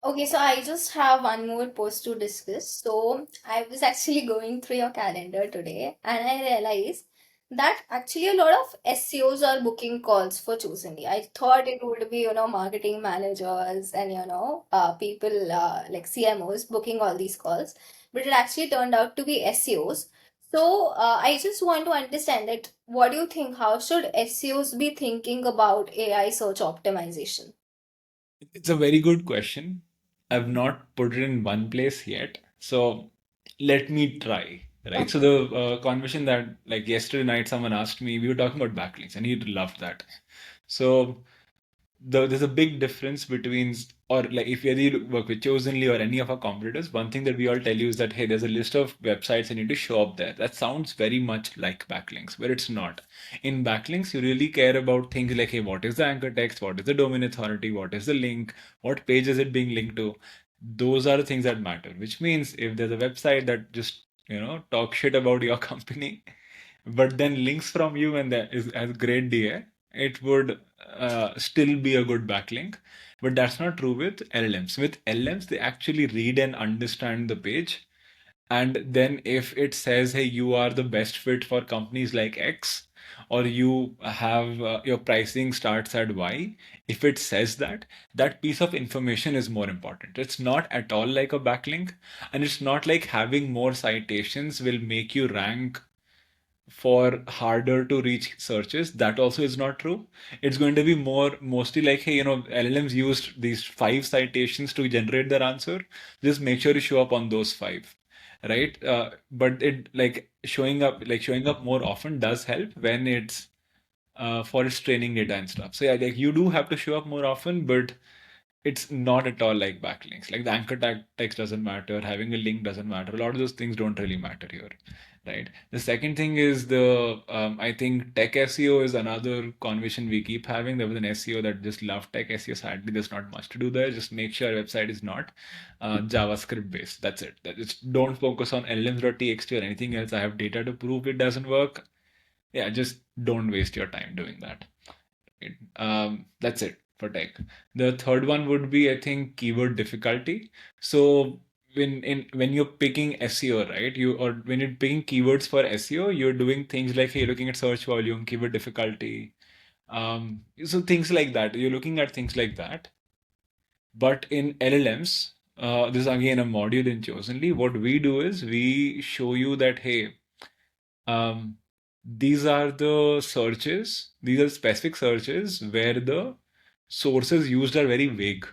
Okay, so I just have one more post to discuss. So I was actually going through your calendar today and I realized that actually a lot of SEOs are booking calls for Choosingly. I thought it would be, marketing managers and, people like CMOs booking all these calls, but it actually turned out to be SEOs. So I just want to understand that what do you think? How should SEOs be thinking about AI search optimization? It's a very good question. I've not put it in one place yet. So let me try. Right. So the conversation that like yesterday night someone asked me, we were talking about backlinks and he loved that. So there's a big difference between, or like if you either work with Chosenly or any of our competitors, one thing that we all tell you is that hey, there's a list of websites and you need to show up there. That sounds very much like backlinks, but it's not. In backlinks, you really care about things like hey, what is the anchor text, what is the domain authority, what is the link, what page is it being linked to. Those are the things that matter. Which means if there's a website that just talk shit about your company, but then links from you and that is has great DA, it would still be a good backlink. But that's not true with LLMs. With LLMs, they actually read and understand the page. And then if it says, hey, you are the best fit for companies like X, or you have your pricing starts at Y, if it says that, that piece of information is more important. It's not at all like a backlink, and it's not like having more citations will make you rank for harder to reach searches. That also is not true. It's going to be mostly like, hey, LLMs used these 5 citations to generate their answer. Just make sure you show up on those 5, right? But it showing up more often does help when it's for its training data and stuff. So yeah, like you do have to show up more often, but it's not at all like backlinks. Like the anchor tag text doesn't matter, having a link doesn't matter. A lot of those things don't really matter here, right? The second thing is I think tech SEO is another conversation we keep having. There was an SEO that just loved tech SEO. Sadly, there's not much to do there. Just make sure your website is not JavaScript based. That's it. Don't focus on LLMs.txt or anything else. I have data to prove it doesn't work. Yeah, just don't waste your time doing that. That's it for tech. The third one would be, I think, keyword difficulty. So when you're picking SEO, right? Or when you're picking keywords for SEO, you're doing things like hey, you're looking at search volume, keyword difficulty. So things like that. You're looking at things like that. But in LLMs, this is again a module in Chosenly. What we do is we show you that hey, um, these are the searches, these are specific searches where the sources used are very vague.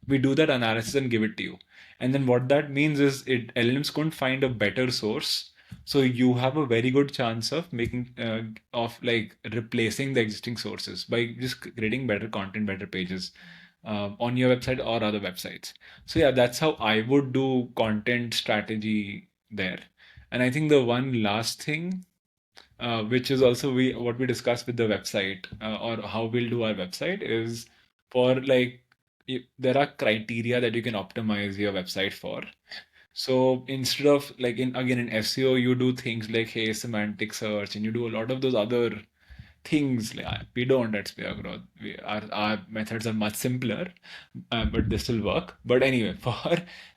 We do that analysis and give it to you. And then what that means is it LLMs couldn't find a better source. So you have a very good chance of making of like replacing the existing sources by just creating better content, better pages on your website or other websites. So yeah, that's how I would do content strategy there. And I think the one last thing which is also we what we discussed with the website or how we'll do our website is for like there are criteria that you can optimize your website for. So instead of like in SEO, you do things like hey semantic search and you do a lot of those other things. Like we don't at Spear Growth. Our methods are much simpler, but they still work. But anyway, for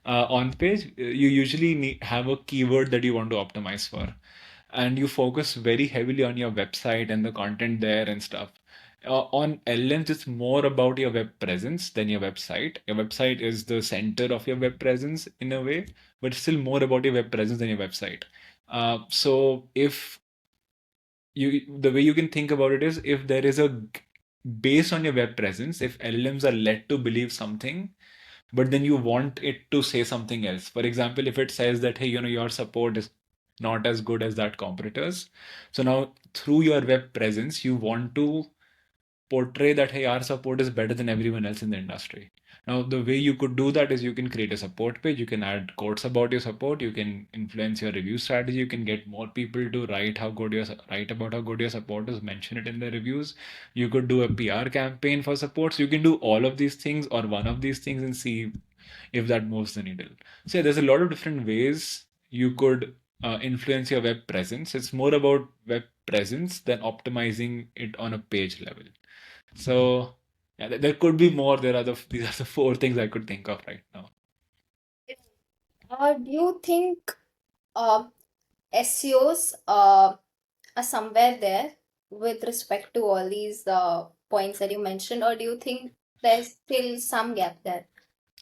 on page, you usually have a keyword that you want to optimize for, and you focus very heavily on your website and the content there and stuff. On LLMs, it's more about your web presence than your website. Your website is the center of your web presence in a way, but it's still more about your web presence than your website. So if the way you can think about it is if there is based on your web presence, if LLMs are led to believe something, but then you want it to say something else. For example, if it says that, hey, your support is not as good as that competitors. So now through your web presence, you want to portray that hey, our support is better than everyone else in the industry. Now the way you could do that is you can create a support page, you can add quotes about your support, you can influence your review strategy, you can get more people to write about how good your support is, mention it in the reviews. You could do a PR campaign for support. So you can do all of these things or one of these things and see if that moves the needle. So yeah, there's a lot of different ways you could influence your web presence. It's more about web presence than optimizing it on a page level. So Yeah, there could be more. These are the four things I could think of right now. Do you think SEOs are somewhere there with respect to all these points that you mentioned, or do you think there's still some gap there?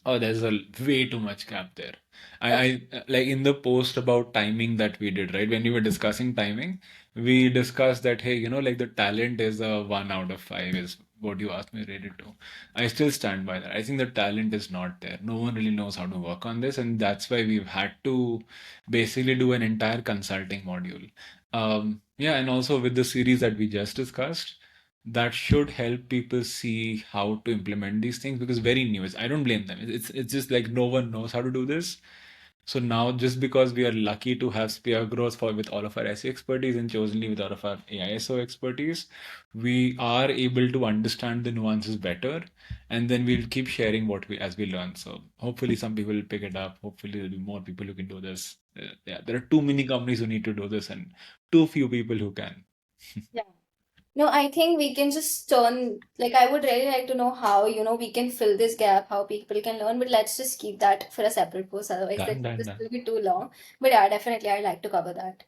Oh, there's a way too much gap there. I like in the post about timing that we did, right? When we were discussing timing, we discussed that, hey, like the talent is a 1 out of 5 is what you asked me to rate it to. I still stand by that. I think the talent is not there. No one really knows how to work on this, and that's why we've had to basically do an entire consulting module. Yeah, and also with the series that we just discussed, that should help people see how to implement these things because very new is I don't blame them. It's just like no one knows how to do this. So now just because we are lucky to have Spear Growth for with all of our SE expertise and Chosenly with all of our AISO expertise, we are able to understand the nuances better, and then we'll keep sharing what we as we learn. So hopefully some people will pick it up. Hopefully there'll be more people who can do this. Yeah, there are too many companies who need to do this and too few people who can. Yeah. No, I think we can just turn, like, I would really like to know how, we can fill this gap, how people can learn, but let's just keep that for a separate post. Otherwise, Done, done, this done. will be too long. But yeah, definitely, I'd like to cover that.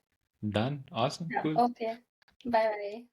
Done. Awesome. Yeah. Cool. Okay. Bye bye.